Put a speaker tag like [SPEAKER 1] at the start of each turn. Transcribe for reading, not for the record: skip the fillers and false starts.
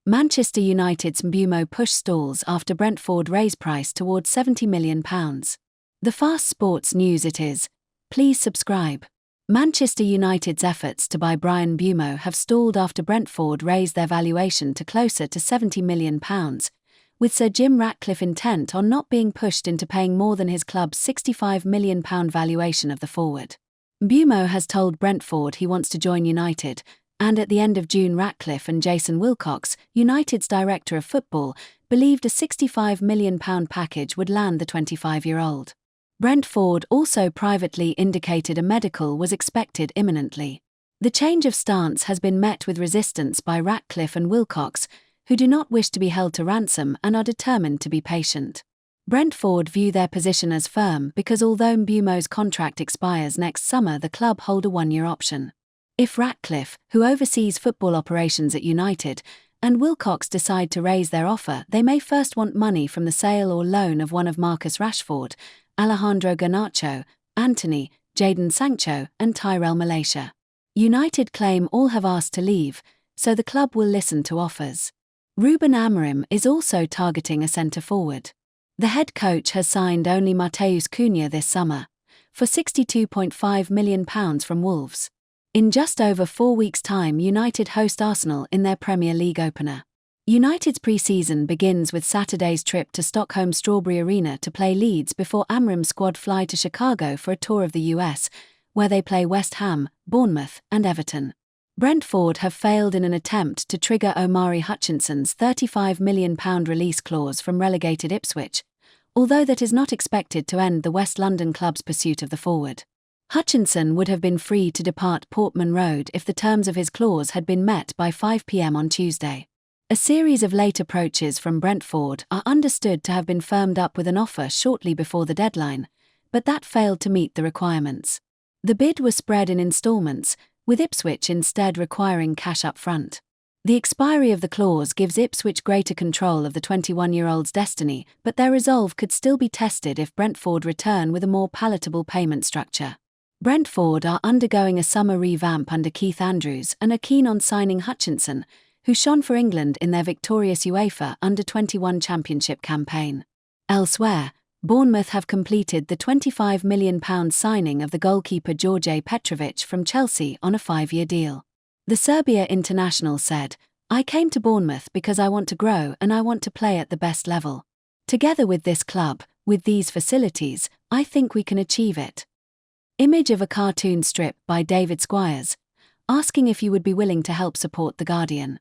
[SPEAKER 1] Manchester United's Mbeumo push stalls after Brentford raise price towards £70 million. The fast sports news it is. Please subscribe. Manchester United's efforts to buy Bryan Mbeumo have stalled after Brentford raised their valuation to closer to £70 million, with Sir Jim Ratcliffe intent on not being pushed into paying more than his club's £65 million valuation of the forward. Mbeumo has told Brentford he wants to join United, and at the end of June Ratcliffe and Jason Wilcox, United's director of football, believed a £65 million package would land the 25-year-old. Brentford also privately indicated a medical was expected imminently. The change of stance has been met with resistance by Ratcliffe and Wilcox, who do not wish to be held to ransom and are determined to be patient. Brentford view their position as firm because although Mbeumo's contract expires next summer, the club hold a one-year option. If Ratcliffe, who oversees football operations at United, and Wilcox decide to raise their offer, they may first want money from the sale or loan of one of Marcus Rashford, Alejandro Garnacho, Anthony, Jadon Sancho and Tyrell Malacia. United claim all have asked to leave, so the club will listen to offers. Ruben Amorim is also targeting a centre-forward. The head coach has signed only Matheus Cunha this summer, for £62.5 million from Wolves. In just over 4 weeks' time, United host Arsenal in their Premier League opener. United's pre-season begins with Saturday's trip to Stockholm Strawberry Arena to play Leeds before Amorim's squad fly to Chicago for a tour of the US, where they play West Ham, Bournemouth and Everton. Brentford have failed in an attempt to trigger Omari Hutchinson's £35 million release clause from relegated Ipswich, although that is not expected to end the West London club's pursuit of the forward. Hutchinson would have been free to depart Portman Road if the terms of his clause had been met by 5 p.m. on Tuesday. A series of late approaches from Brentford are understood to have been firmed up with an offer shortly before the deadline, but that failed to meet the requirements. The bid was spread in instalments, with Ipswich instead requiring cash up front. The expiry of the clause gives Ipswich greater control of the 21-year-old's destiny, but their resolve could still be tested if Brentford return with a more palatable payment structure. Brentford are undergoing a summer revamp under Keith Andrews and are keen on signing Hutchinson, who shone for England in their victorious UEFA Under-21 Championship campaign. Elsewhere, Bournemouth have completed the £25 million signing of the goalkeeper George Petrovic from Chelsea on a 5-year deal. The Serbia international said, "I came to Bournemouth because I want to grow and I want to play at the best level. Together with this club, with these facilities, I think we can achieve it." Image of a cartoon strip by David Squires, asking if you would be willing to help support The Guardian.